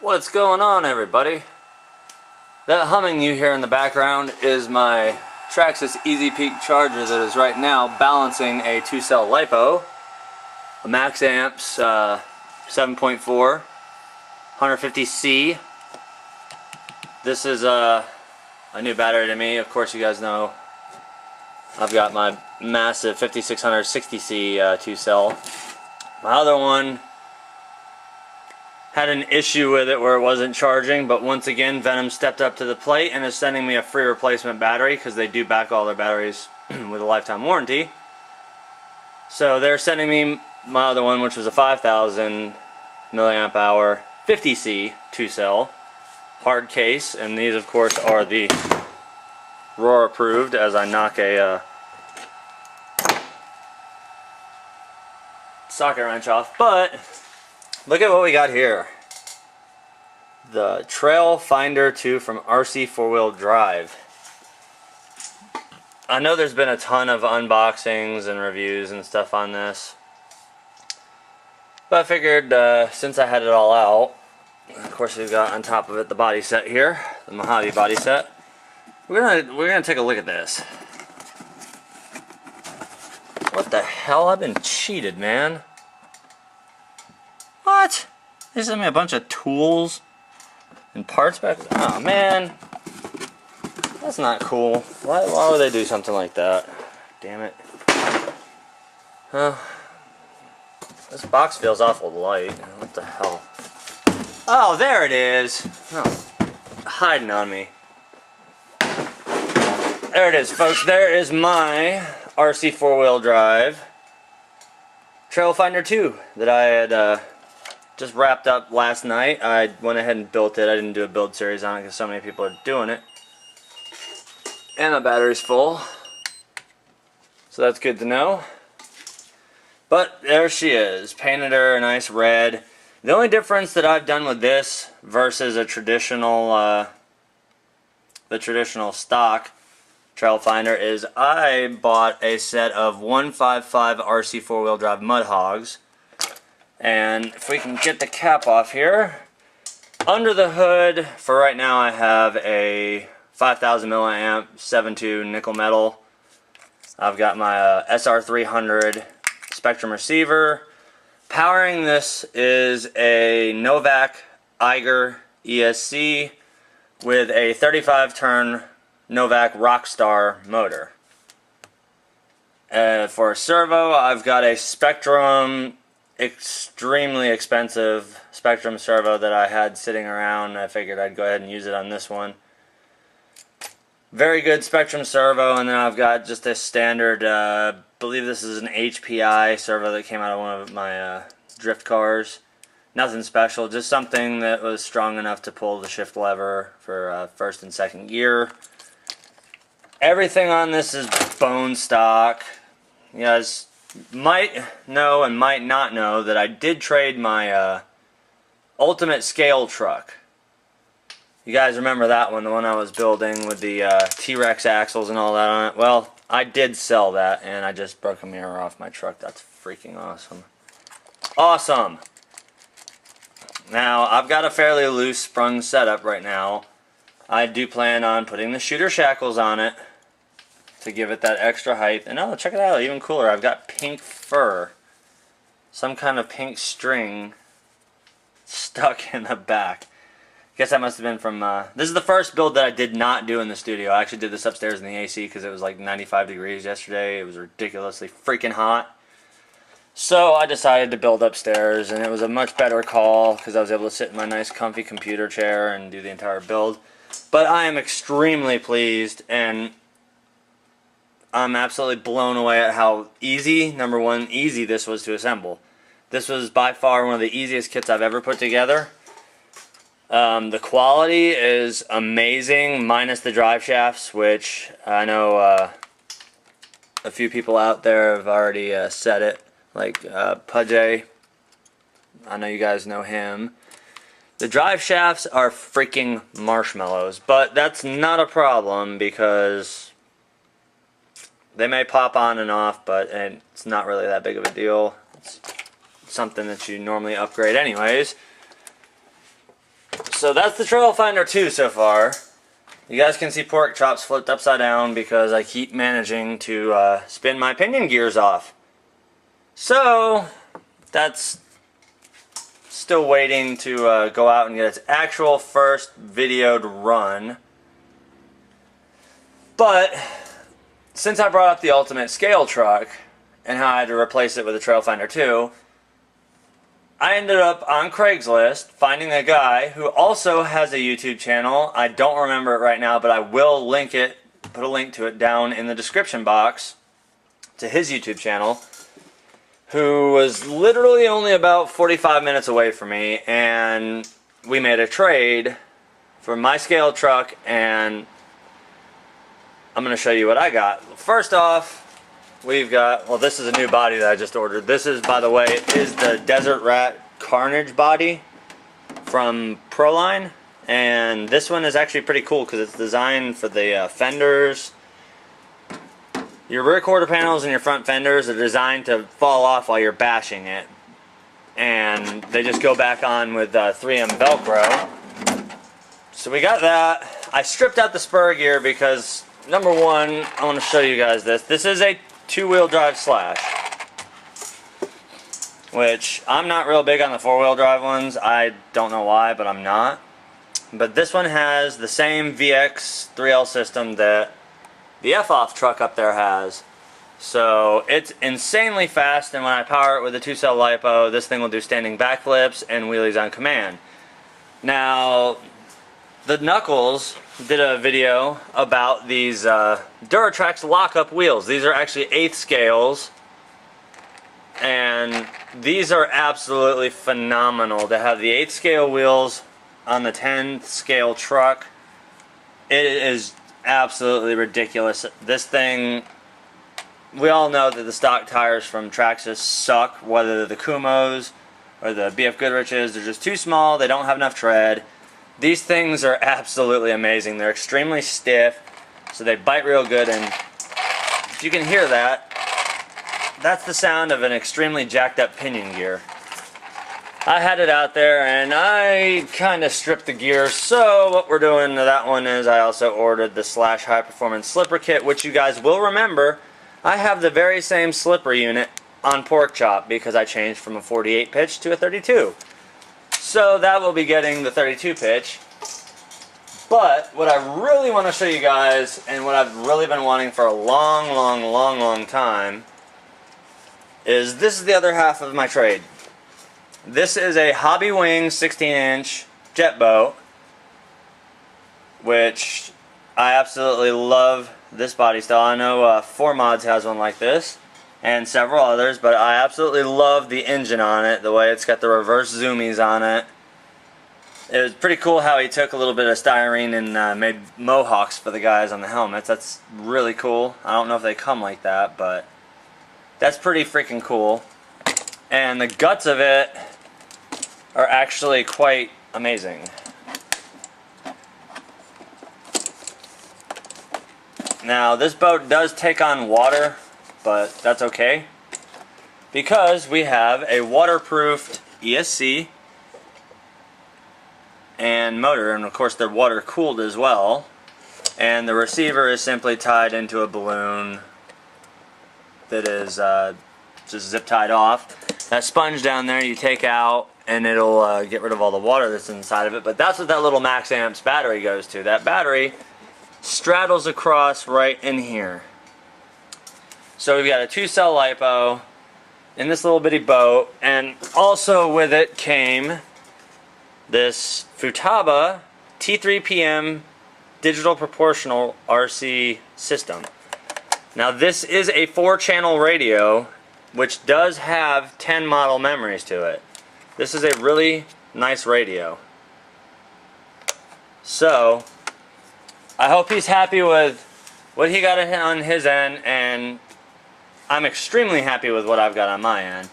What's going on, everybody? That humming you hear in the background is my Traxxas Easy Peak charger that is right now balancing a 2-cell LiPo, a max amps 7.4 150C. This is a new battery to me. Of course, you guys know I've got my massive 5600 60C 2-cell. My other one had an issue with it where it wasn't charging, but once again Venom stepped up to the plate and is sending me a free replacement battery because they do back all their batteries with a lifetime warranty. So they're sending me my other one, which was a 5000 milliamp hour 50C 2-cell hard case, and these of course are the Roar approved, as I knock a socket wrench off. But look at what we got here. The TrailFinder 2 from RC4WD. I know there's been a ton of unboxings and reviews and stuff on this, but I figured since I had it all out, of course we've got on top of it the body set here, the Mojave body set. We're gonna take a look at this. What the hell? I've been cheated, man. What? They sent me a bunch of tools and parts back. Oh man, that's not cool. Why would they do something like that? Damn it. Huh? This box feels awful light. What the hell? Oh, there it is. Oh, hiding on me. There it is, folks. There is my RC4WD TrailFinder 2 that I had just wrapped up last night. I went ahead and built it. I didn't do a build series on it because so many people are doing it. And my battery's full, so that's good to know. But there she is. Painted her a nice red. The only difference that I've done with this versus a traditional, the traditional stock TrailFinder is I bought a set of 155 RC4WD Mud Hogs. And if we can get the cap off here, under the hood, for right now I have a 5000 milliamp 7.2 nickel metal. I've got my SR300 Spectrum receiver. Powering this is a Novak Eiger ESC with a 35 turn Novak Rockstar motor. For a servo, I've got a Spectrum, extremely expensive Spectrum servo that I had sitting around. I figured I'd go ahead and use it on this one. Very good Spectrum servo, and then I've got just a standard, I believe this is an HPI servo that came out of one of my drift cars. Nothing special, just something that was strong enough to pull the shift lever for first and second gear. Everything on this is bone stock. You guys might know and might not know that I did trade my ultimate scale truck. You guys remember that one, the one I was building with the T-Rex axles and all that on it? Well, I did sell that, and I just broke a mirror off my truck. That's freaking awesome. Awesome! Now, I've got a fairly loose sprung setup right now. I do plan on putting the shooter shackles on it to give it that extra height. And oh, check it out, even cooler. I've got pink fur. Some kind of pink string stuck in the back. Guess that must have been from, this is the first build that I did not do in the studio. I actually did this upstairs in the AC because it was like 95 degrees yesterday. It was ridiculously freaking hot. So I decided to build upstairs, and it was a much better call because I was able to sit in my nice comfy computer chair and do the entire build. But I am extremely pleased, and I'm absolutely blown away at how easy, number one, easy this was to assemble. This was by far one of the easiest kits I've ever put together. The quality is amazing, minus the drive shafts, which I know a few people out there have already said it, like Pudge. I know you guys know him. The drive shafts are freaking marshmallows, but that's not a problem because they may pop on and off, but it's not really that big of a deal. It's something that you normally upgrade anyways. So that's the TrailFinder 2 so far. You guys can see pork chops flipped upside down because I keep managing to spin my pinion gears off. So that's still waiting to go out and get its actual first videoed run. But since I brought up the ultimate scale truck and how I had to replace it with a TrailFinder 2, I ended up on Craigslist finding a guy who also has a YouTube channel. I don't remember it right now, but I will link it, put a link to it down in the description box to his YouTube channel, who was literally only about 45 minutes away from me, and we made a trade for my scale truck, and I'm going to show you what I got. First off, we've got, well, this is a new body that I just ordered. This is, by the way, is the Desert Rat Carnage body from Proline, and this one is actually pretty cool because it's designed for the fenders. Your rear quarter panels and your front fenders are designed to fall off while you're bashing it, and they just go back on with 3M Velcro. So we got that. I stripped out the spur gear because, number one, I want to show you guys this. This is a two-wheel drive Slash, which I'm not real big on the four-wheel drive ones. I don't know why, but I'm not. But this one has the same VX 3L system that the F-Off truck up there has. So it's insanely fast, and when I power it with a 2-cell LiPo, this thing will do standing backflips and wheelies on command. Now, the Knuckles did a video about these Duratrax lock-up wheels. These are actually 1/8 scales, and these are absolutely phenomenal. To have the 1/8 scale wheels on the 10th scale truck, it is absolutely ridiculous. This thing, we all know that the stock tires from Traxxas suck, whether they're the Kumos or the BF Goodriches. They're just too small, they don't have enough tread. These things are absolutely amazing. They're extremely stiff, so they bite real good, and if you can hear that, that's the sound of an extremely jacked up pinion gear. I had it out there and I kind of stripped the gear, so what we're doing to that one is I also ordered the Slash High Performance Slipper Kit, which you guys will remember, I have the very same slipper unit on Pork Chop because I changed from a 48 pitch to a 32. So that will be getting the 32 pitch. But what I really want to show you guys, and what I've really been wanting for a long time, is this is the other half of my trade. This is a Hobby Wing 16-inch jet boat, which I absolutely love this body style. I know 4Mods has one like this, and several others, but I absolutely love the engine on it, the way it's got the reverse zoomies on it. It was pretty cool how he took a little bit of styrene and made mohawks for the guys on the helmets. That's really cool. I don't know if they come like that, but that's pretty freaking cool. And the guts of it are actually quite amazing. Now, this boat does take on water, but that's okay, because we have a waterproofed ESC and motor, and of course they're water cooled as well, and the receiver is simply tied into a balloon that is just zip tied off. That sponge down there you take out and it'll get rid of all the water that's inside of it, but that's what that little max amps battery goes to. That battery straddles across right in here. So we've got a 2-cell LiPo in this little bitty boat, and also with it came this Futaba T3PM digital proportional RC system. Now this is a 4-channel radio which does have 10 model memories to it. This is a really nice radio. So I hope he's happy with what he got on his end, and I'm extremely happy with what I've got on my end.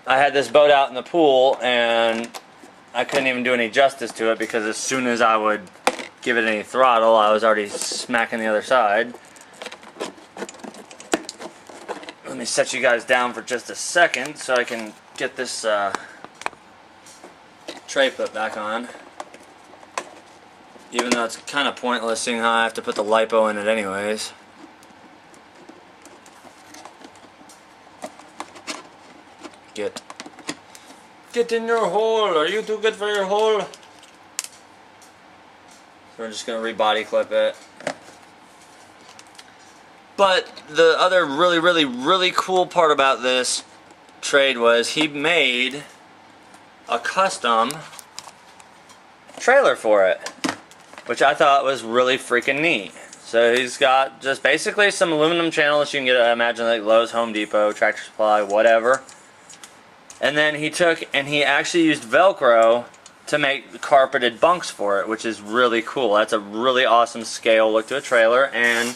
I had this boat out in the pool and I couldn't even do any justice to it because as soon as I would give it any throttle, I was already smacking the other side. Let me set you guys down for just a second so I can get this tray put back on. even though it's kind of pointless seeing how I have to put the lipo in it anyways. Get in your hole. Are you too good for your hole? So we're just going to re-body clip it. But the other really cool part about this trade was he made a custom trailer for it, which I thought was really freaking neat. So he's got just basically some aluminum channels you can get at, I imagine, like Lowe's, Home Depot, Tractor Supply, whatever. And then he took and he actually used Velcro to make carpeted bunks for it, which is really cool. That's a really awesome scale look to a trailer, and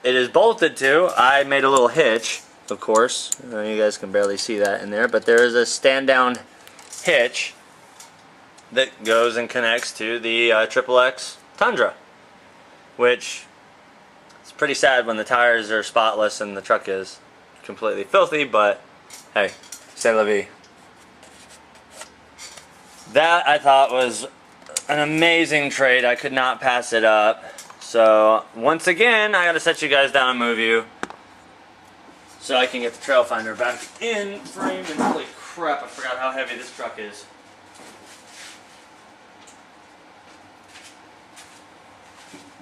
it is bolted to. I made a little hitch, of course. You guys can barely see that in there, but there is a stand-down hitch that goes and connects to the XXX Tundra, which is pretty sad when the tires are spotless and the truck is completely filthy, but hey, c'est la vie. That I thought was an amazing trade. I could not pass it up. So once again, I gotta set you guys down and move you so I can get the TrailFinder back in frame. And holy crap, I forgot how heavy this truck is.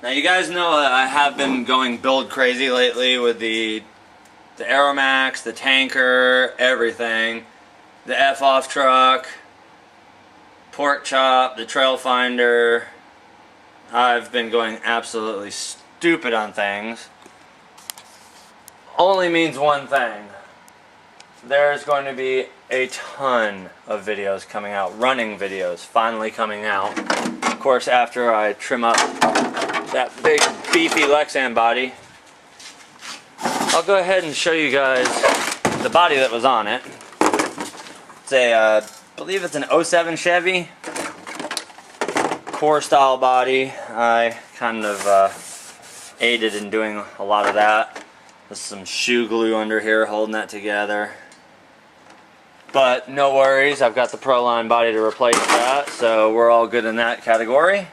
Now you guys know that I have been going build crazy lately with the Aeromax, the tanker, everything. The F-off truck, pork chop, the TrailFinder. I've been going absolutely stupid on things. Only means one thing. There's going to be a ton of videos coming out, running videos finally coming out. Of course, after I trim up that big beefy Lexan body, I'll go ahead and show you guys the body that was on it. It's a, I believe it's an 07 Chevy. Core style body. I kind of aided in doing a lot of that. There's some shoe glue under here holding that together. But no worries, I've got the Proline body to replace that, so we're all good in that category.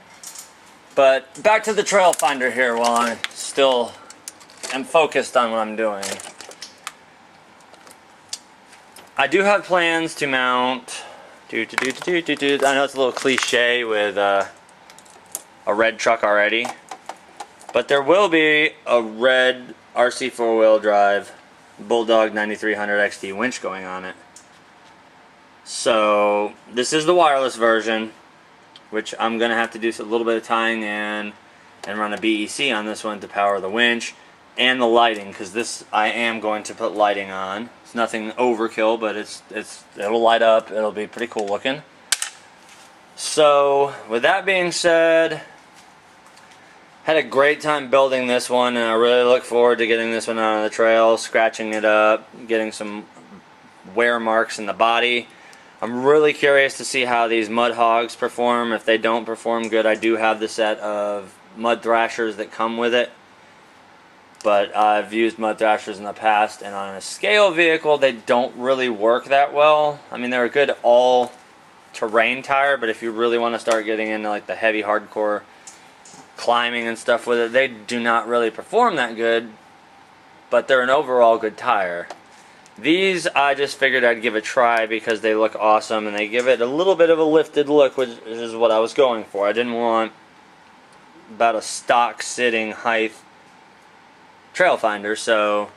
But back to the TrailFinder here while I still am focused on what I'm doing. I do have plans to mount. I know it's a little cliche with a red truck already, but there will be a red RC four-wheel drive Bulldog 9300 XT winch going on it. So this is the wireless version, which I'm gonna have to do a little bit of tying in and run a BEC on this one to power the winch and the lighting, because this I am going to put lighting on. It's nothing overkill, but it'll light up. It'll be pretty cool looking. So with that being said, had a great time building this one, and I really look forward to getting this one out on the trail, scratching it up, getting some wear marks in the body. I'm really curious to see how these mud hogs perform. If they don't perform good, I do have the set of mud thrashers that come with it. But I've used mud thrashers in the past, and on a scale vehicle, they don't really work that well. I mean, they're a good all-terrain tire, but if you really want to start getting into like the heavy hardcore climbing and stuff with it, they do not really perform that good, but they're an overall good tire. These I just figured I'd give a try because they look awesome and they give it a little bit of a lifted look, which is what I was going for. I didn't want about a stock sitting height TrailFinder, so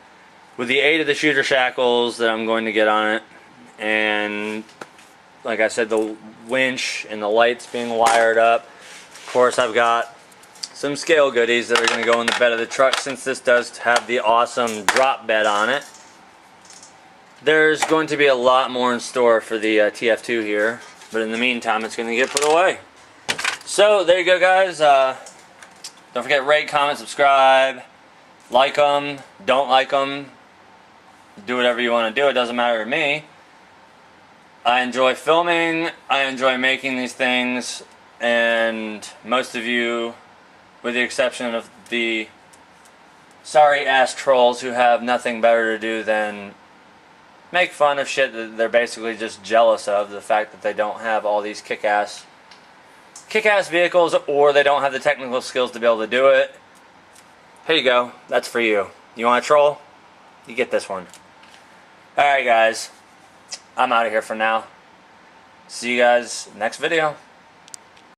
with the aid of the shooter shackles that I'm going to get on it, and like I said, the winch and the lights being wired up, of course I've got some scale goodies that are going to go in the bed of the truck, since this does have the awesome drop bed on it. There's going to be a lot more in store for the TF2 here, but in the meantime it's going to get put away. So there you go, guys. Don't forget, rate, comment, subscribe, like them, don't like them, do whatever you want to do, it doesn't matter to me. I enjoy filming, I enjoy making these things, and most of you, with the exception of the sorry ass trolls who have nothing better to do than make fun of shit that they're basically just jealous of, the fact that they don't have all these kick-ass kick-ass vehicles or they don't have the technical skills to be able to do it, here you go. That's for you. You want a troll? You get this one. Alright guys, I'm out of here for now. See you guys next video.